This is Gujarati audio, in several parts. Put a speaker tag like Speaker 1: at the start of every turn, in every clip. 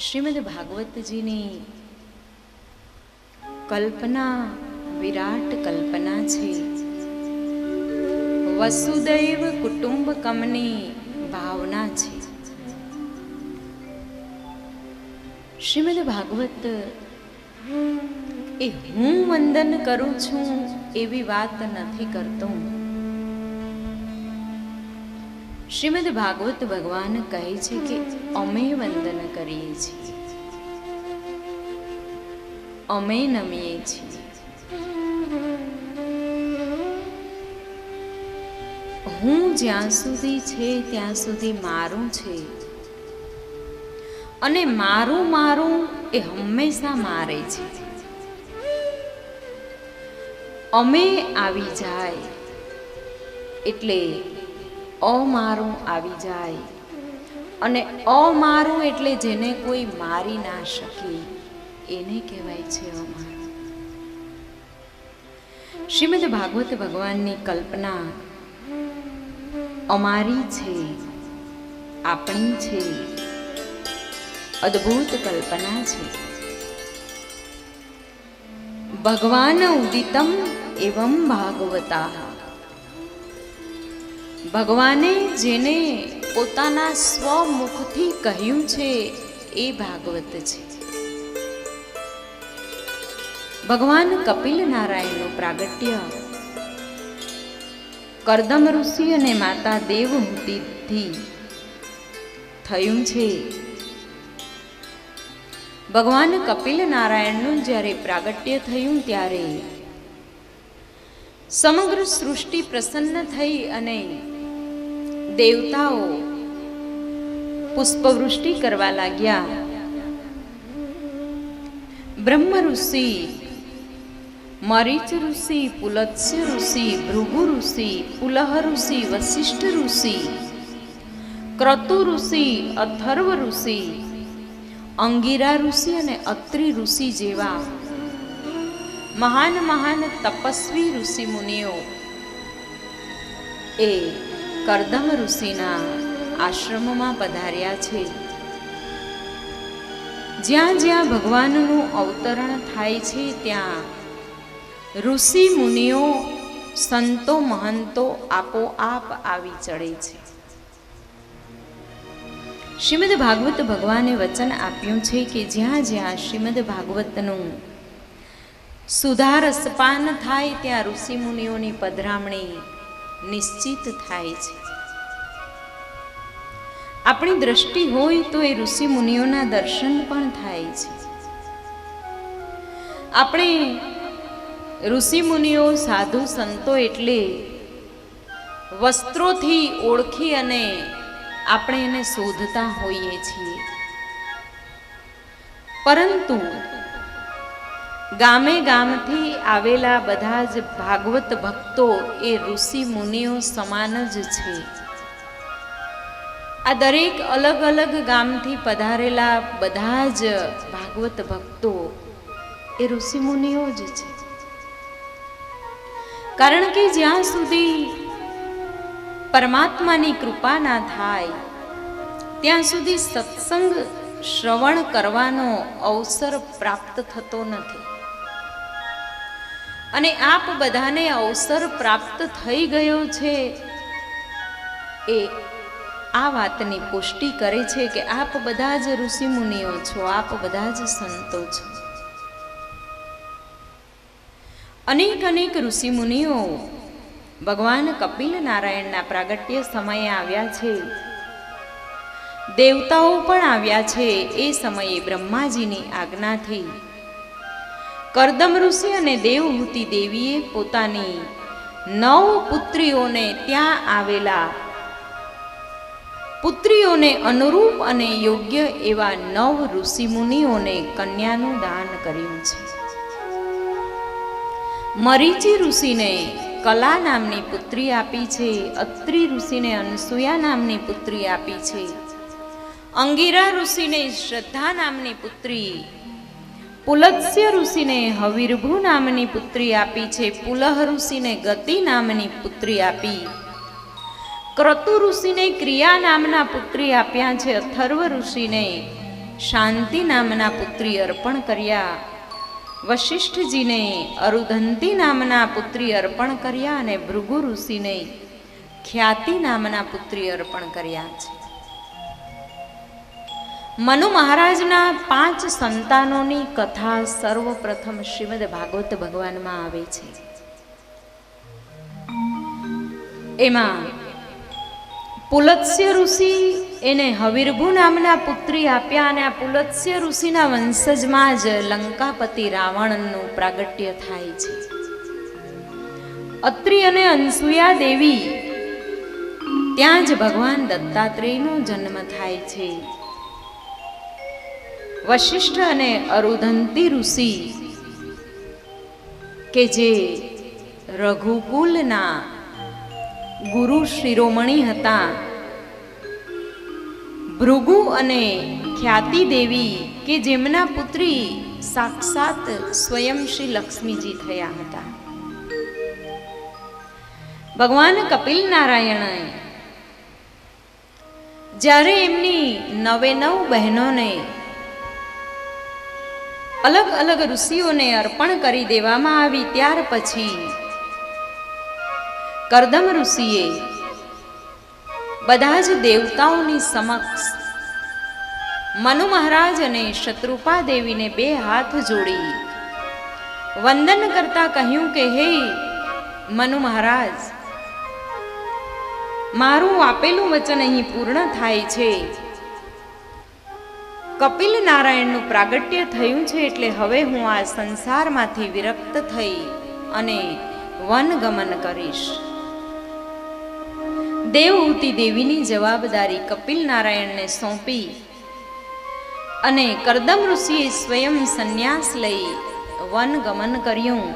Speaker 1: શ્રીમદ ભાગવતજીની કલ્પના વિરાટ કલ્પના છે. વસુદૈવ કુટુંબકમની ભાવના છે. શ્રીમદ ભાગવત એ હું વંદન કરું છું એવી વાત નથી કરતો. શ્રીમદ ભાગવત ભગવાન કહે છે કે અમે વંદન કરીએ છીએ, અમે નમીએ છીએ. હું જ્યાં સુધી છે ત્યાં સુધી મારું છે, અને મારું મારું એ હંમેશા મારે છે. અમે આવી જાય એટલે અમારું આવી જાય, અને અમારું એટલે જેને કોઈ મારી ના શકે એને કહેવાય છે અમારું. શ્રીમદ ભાગવત ભગવાનની કલ્પના અમારી છે, આપણી છે. અદ્ભુત કલ્પના છે. ભગવાન ઉદિતમ એવં ભાગવતા. ભગવાને જેને પોતાના સ્વમુખથી કહ્યું છે એ ભાગવત છે. ભગવાન કપિલ નારાયણનું પ્રાગટ્ય કર્દમ ઋષિ અને માતા દેવહૂતિથી થયું છે. ભગવાન કપિલ નારાયણનું જ્યારે પ્રાગટ્ય થયું ત્યારે સમગ્ર સૃષ્ટિ પ્રસન્ન થઈ અને દેવતાઓ પુષ્પવૃષ્ટિ કરવા લાગ્યા. બ્રહ્મ ઋષિ, મરીચ ઋષિ, પુલત્સ્ય ઋષિ, ભૃગુ ઋષિ, પુલહ ઋષિ, વશિષ્ઠ ઋષિ, ક્રતુ ઋષિ, અથર્વ ઋષિ, અંગિરા ઋષિ અને અત્રિ ઋષિ જેવા મહાન મહાન તપસ્વી ઋષિ મુનિઓ એ કર્દમ ઋષિના આશ્રમમાં પધાર્યા છે. જ્યાં જ્યાં ભગવાનનું અવતરણ થાય છે ત્યાં ઋષિ મુનિઓ, સંતો, મહંતો આપોઆપ આવી ચડે છે. શ્રીમદ ભાગવત ભગવાને વચન આપ્યું છે કે જ્યાં જ્યાં શ્રીમદ ભાગવતનું સુધારસપાન થાય ત્યાં ઋષિ મુનિઓની પધરામણી નિશ્ચિત થાય છે. આપણી દ્રષ્ટિ હોય તો એ ઋષિ મુનિઓના દર્શન પણ થાય છે. આપણે ઋષિ મુનિઓ, સાધુ સંતો એટલે વસ્ત્રોથી ઓળખી અને આપણે એને શોધતા હોઈએ છીએ. પરંતુ ગામે ગામથી આવેલા બધા જ ભાગવત ભક્તો એ ઋષિ મુનિઓ સમાન જ છે. આ દરેક અલગ અલગ ગામથી પધારેલા બધા જ ભાગવત ભક્તો એ ઋષિ મુનિઓ જ છે. કારણ કે જ્યાં સુધી પરમાત્માની કૃપા ના થાય ત્યાં સુધી સત્સંગ શ્રવણ કરવાનો અવસર પ્રાપ્ત થતો નથી. અને આપ બધાને અવસર પ્રાપ્ત થઈ ગયો છે એ આ વાતની પુષ્ટિ કરે છે કે આપ બધા જ ઋષિ મુનિઓ છો, આપ બધા જ સંતો છો. અનેક અનેક ઋષિ મુનિઓ ભગવાન કપિલ નારાયણના પ્રાગટ્ય સમયે આવ્યા છે. દેવતાઓ પણ આવ્યા છે. એ સમયે બ્રહ્માજીની આજ્ઞાથી કર્દમ ઋષિ અને દેવહૂતિ દેવીએ પોતાની 9 પુત્રીઓને ત્યાં આવેલા પુત્રીઓને અનુરૂપ અને યોગ્ય એવા 9 ઋષિ મુનિઓને કન્યાનું દાન કર્યું છે. મરીચી ઋષિને કલા નામની પુત્રી આપી છે. અત્રિ ઋષિને અનસૂયા નામની પુત્રી આપી છે. અંગિરા ઋષિને શ્રદ્ધા નામની પુત્રી, પુલત્સ્ય ઋષિને હવિર્ભુ નામની પુત્રી આપી છે. પુલહ ઋષિને ગતિ નામની પુત્રી આપી. ક્રતુ ઋષિને ક્રિયા નામના પુત્રી આપ્યા છે. અથર્વ ઋષિને શાંતિ નામના પુત્રી અર્પણ કર્યા, વશિષ્ઠજીને અરુધંતી નામના પુત્રી અર્પણ કર્યા અને ભૃગુ ઋષિને ખ્યાતિ નામના પુત્રી અર્પણ કર્યા છે. મનુ મહારાજના 5 સંતાનોની કથા સર્વપ્રથમ શ્રીમદ ભાગવત ભગવાનમાં આવે છે. એમાં પુલત્સ્ય ઋષિ એને હવિર્ભુ નામના પુત્રી આપ્યા અને આ પુલત્સ્ય ઋષિના વંશજમાં જ લંકાપતિ રાવણનું પ્રાગટ્ય થાય છે. અત્રિ અને અનસુયા દેવી, ત્યાં જ ભગવાન દત્તાત્રેયનો જન્મ થાય છે. વશિષ્ઠ અને અરુધંતી ઋષિ કે જે રઘુકુલના ગુરુ શિરોમણી હતા, ભૃગુ અને ખ્યાતિ દેવી કે જેમના પુત્રી સાક્ષાત સ્વયં શ્રી લક્ષ્મીજી થયા હતા. ભગવાન કપિલ નારાયણે જ્યારે એમની 9 બહેનોને અલગ અલગ ઋષિઓને અર્પણ કરી દેવામાં આવી, ત્યાર પછી કરદમ ઋષિએ બધા જ દેવતાઓની સમક્ષ મનુ મહારાજ અને શત્રુપા દેવીને 2 હાથ જોડી વંદન કરતા કહ્યું કે હે મનુ મહારાજ, મારું આપેલું વચન અહીં પૂર્ણ થાય છે. કપિલ નારાયણનું પ્રાગટ્ય થયું છે, એટલે હવે હું આ સંસારમાંથી વિરક્ત થઈ અને વનગમન કરીશ. દેવહૂતિ દેવીની જવાબદારી કપિલ નારાયણને સોંપી અને કરદમ ઋષિએ સ્વયં સંન્યાસ લઈ વનગમન કર્યું.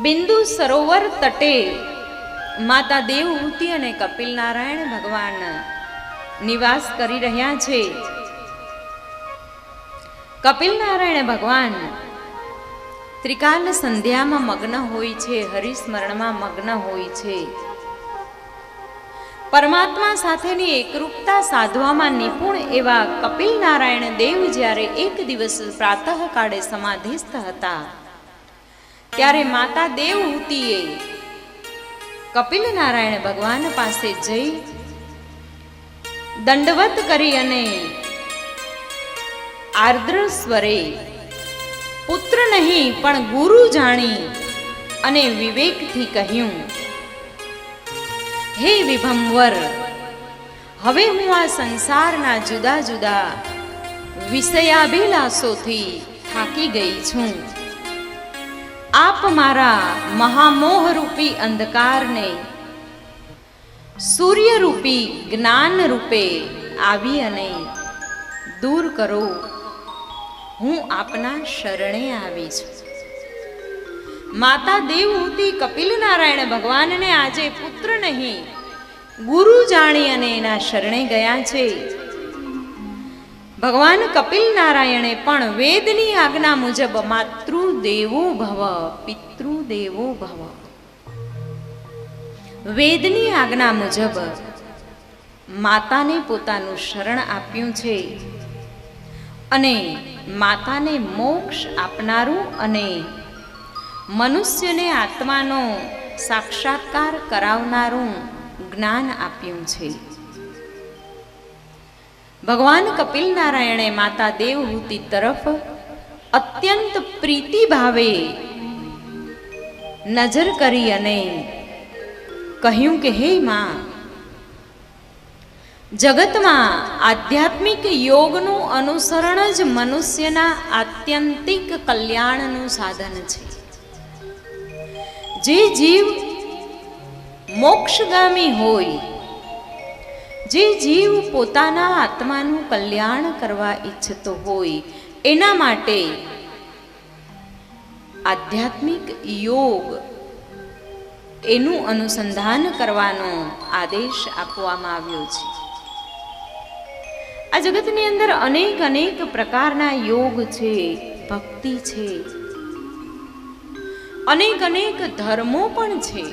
Speaker 1: બિંદુ સરોવર તટે માતા દેવહૂતિ અને કપિલ નારાયણ ભગવાન નિવાસ કરી રહ્યા છે. કપિલ નારાયણ ભગવાન ત્રિકાલ સંધ્યામાં મગ્ન હોય છે, હરિસ્મરણમાં મગ્ન હોય છે. પરમાત્મા સાથેની એકરૂપતા સાધવામાં નિપુણ એવા કપિલ નારાયણ દેવ જ્યારે એક દિવસ પ્રાતઃ કાળે સમાધિસ્થ હતા, ત્યારે માતા દેવહૂતિએ કપિલ નારાયણ ભગવાન પાસે જઈ દંડવત કરી અને આર્દ્ર સ્વરે પુત્ર નહીં પણ ગુરુ જાણી અને વિવેકથી કહ્યું, હે વિભંવર, હવે હું આ સંસારના જુદા જુદા વિષયાભિલાષોથી થાકી ગઈ છું. આપ મારા મહામોહરૂપી અંધકારને સૂર્યરૂપી જ્ઞાન રૂપે આવી અને દૂર કરો. હું આપના શરણે આવી છું. માતા દેવહૂતિ કપિલ નારાયણ ભગવાનને આજે પુત્ર નહીં ગુરુ જાણી અને એના શરણે ગયા છે. ભગવાન કપિલ નારાયણે પણ વેદની આજ્ઞા મુજબ માતૃદેવો ભવ પિતૃદેવો ભવ, વેદની આજ્ઞા મુજબ માતાને પોતાનું શરણ આપ્યું છે અને માતાને મોક્ષ આપનારું અને મનુષ્યને આત્માનો સાક્ષાત્કાર કરાવનારું જ્ઞાન આપ્યું છે. ભગવાન કપિલ નારાયણે માતા દેવહૂતિ તરફ અત્યંત પ્રીતિ ભાવે નજર કરી અને કહ્યું કે હે માં, જગતમાં આધ્યાત્મિક યોગનું અનુસરણ જ મનુષ્યના આત્યંતિક કલ્યાણનું સાધન છે. જે જીવ મોક્ષગામી હોય, જે જીવ પોતાના આત્માનું કલ્યાણ કરવા ઈચ્છતો હોય, એના માટે આધ્યાત્મિક યોગ એનું અનુસંધાન કરવાનો આદેશ આપવામાં આવ્યો છે. આ જગતની અંદર અનેક અનેક પ્રકારના યોગ છે, ભક્તિ છે, અનેક અનેક ધર્મો પણ છે.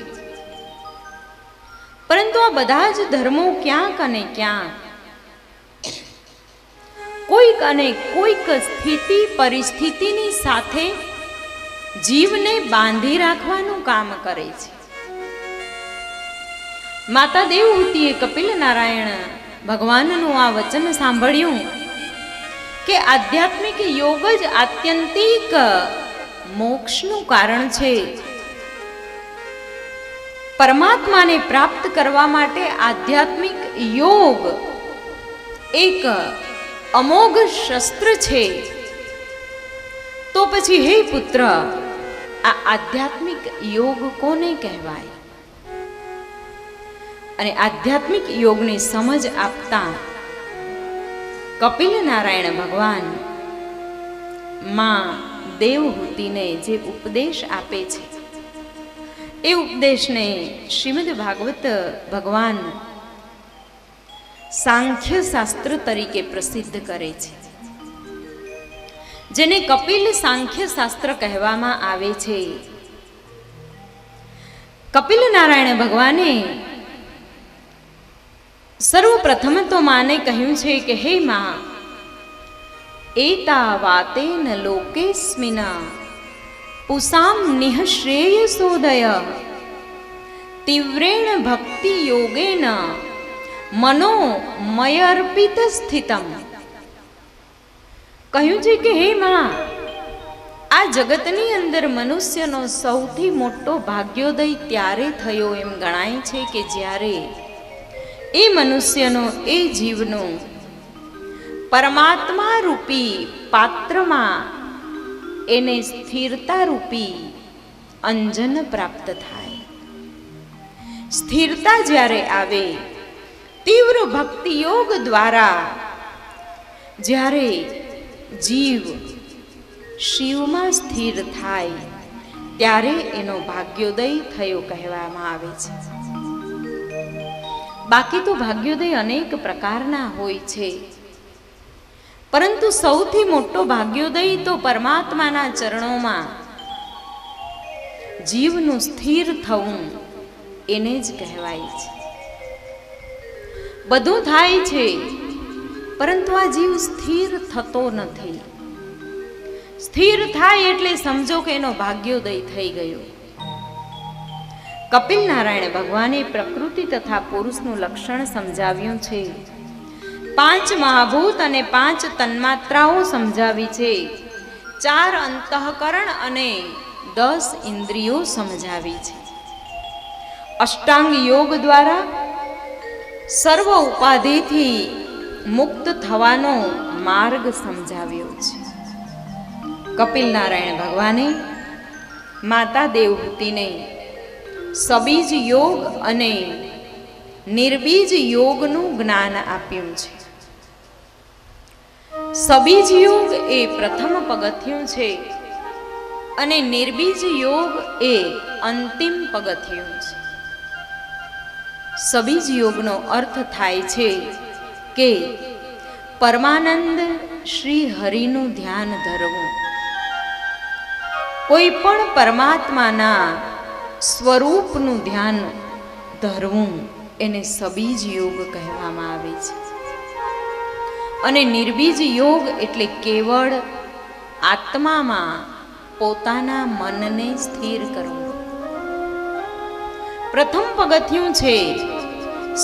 Speaker 1: પરંતુ આ બધા જ ધર્મો ક્યાંક અને ક્યાંક કોઈક અને કોઈક સ્થિતિ પરિસ્થિતિની સાથે જીવને બાંધી રાખવાનું કામ કરે છે. માતા દેવહૂતિએ કપિલ નારાયણ ભગવાનનું આ વચન સાંભળ્યું કે આધ્યાત્મિક યોગ જ આત્યંતિક મોક્ષનું કારણ છે. પરમાત્માને પ્રાપ્ત કરવા માટે આધ્યાત્મિક યોગ એક અમોઘ શસ્ત્ર છે. તો પછી હે પુત્ર, આ આધ્યાત્મિક યોગ કોને કહેવાય? અને આધ્યાત્મિક યોગની સમજ આપતા કપિલ નારાયણ ભગવાન માં દેવહૂતિને જે ઉપદેશ આપે છે એ ઉપદેશને શ્રીમદ ભાગવત ભગવાન સાંખ્ય શાસ્ત્ર તરીકે પ્રસિદ્ધ કરે છે, જેને કપિલ સાંખ્ય શાસ્ત્ર કહેવામાં આવે છે. કપિલ નારાયણ ભગવાને સર્વપ્રથમ તો માને કહ્યું છે કે હે માં, એતા વાતેન લોકેસ્મિના પુસામ નિઃશ્રેયસોદય તીવ્રેણ ભક્તિ યોગેન મનો મયર્પિત સ્થિતમ. કહ્યું છે કે હે માં, આ જગતની અંદર મનુષ્યનો સૌથી મોટો ભાગ્યોદય ત્યારે થયો એમ ગણાય છે કે જ્યારે એ મનુષ્યનો, એ જીવનો પરમાત્મા રૂપી પાત્રમાં એને સ્થિરતા રૂપી અંજન પ્રાપ્ત થાય. સ્થિરતા જ્યારે આવે, તીવ્ર ભક્તિ યોગ દ્વારા જ્યારે જીવ શિવમાં સ્થિર થાય ત્યારે એનો ભાગ્યોદય થયો કહેવામાં આવે છે. બાકી તો ભાગ્યોદય અનેક પ્રકારના હોય છે, પરંતુ સૌથી મોટો ભાગ્યોદય તો પરમાત્માના ચરણોમાં જીવનું સ્થિર થવું એને જ કહેવાય છે. બધું થાય છે, પરંતુ આ જીવ સ્થિર થતો નથી. સ્થિર થાય એટલે સમજો કે એનો ભાગ્યોદય થઈ ગયો. કપિલ નારાયણ ભગવાને પ્રકૃતિ તથા પુરુષનું લક્ષણ સમજાવ્યું છે. 5 મહાભૂત અને 5 તન્માત્રાઓ સમજાવી છે. 4 અંતઃકરણ અને 10 ઇન્દ્રિયો સમજાવી છે. અષ્ટાંગ યોગ દ્વારા સર્વ ઉપાધિથી મુક્ત થવાનો માર્ગ સમજાવ્યો છે. કપિલ નારાયણ ભગવાને માતા દેવહૂતિને સબીજ યોગ અને નિર્બીજ યોગનું જ્ઞાન આપ્યું છે. સબીજ યોગ એ પ્રથમ પગથિયું છે અને નિર્બીજ યોગ એ અંતિમ પગથિયું છે. સબીજ યોગનો અર્થ થાય છે કે પરમાનંદ શ્રી હરિનું ધ્યાન ધરવું. કોઈ પણ પરમાત્માના સ્વરૂપનું ધ્યાન ધરવું એને સબીજ યોગ કહેવામાં આવે છે. અને નિર્બીજ યોગ એટલે કેવળ આત્મામાં પોતાના મનને સ્થિર કરવું. પ્રથમ પગથિયું છે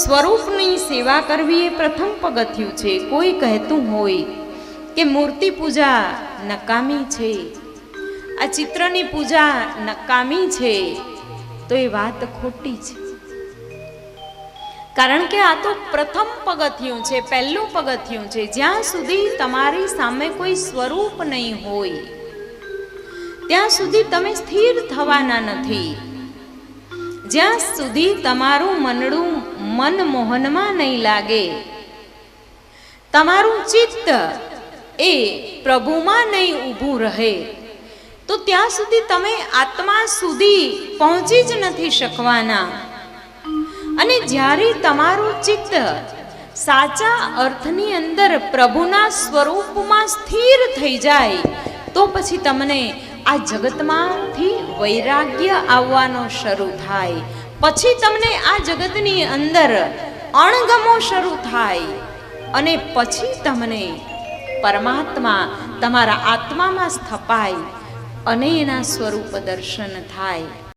Speaker 1: સ્વરૂપની સેવા કરવી, એ પ્રથમ પગથિયું છે. કોઈ કહેતું હોય કે મૂર્તિ પૂજા નકામી છે, આ ચિત્રની પૂજા નકામી છે, તો એ વાત ખોટી છે. કારણ કે આ તો પ્રથમ પગથિયું છે, પહેલું પગથિયું છે. જ્યાં સુધી તમારી સામે કોઈ સ્વરૂપ નહીં હોય ત્યાં સુધી તમે સ્થિર થવાના નથી. જ્યાં સુધી તમારું મનડું મનમોહનમાં નહીં લાગે, તમારું ચિત્ત એ પ્રભુમાં નહીં ઊભું રહે, તો ત્યાં સુધી તમે આત્મા સુધી પહોંચી જ નથી શકવાના. અને જ્યારે તમારું ચિત્ત સાચા અર્થની અંદર પ્રભુના સ્વરૂપમાં સ્થિર થઈ જાય, તો પછી તમને આ જગતમાંથી વૈરાગ્ય આવવાનો શરૂ થાય. પછી તમને આ જગતની અંદર અણગમો શરૂ થાય અને પછી તમને પરમાત્મા તમારા આત્મામાં સ્થપાય અને એના સ્વરૂપ દર્શન થાય.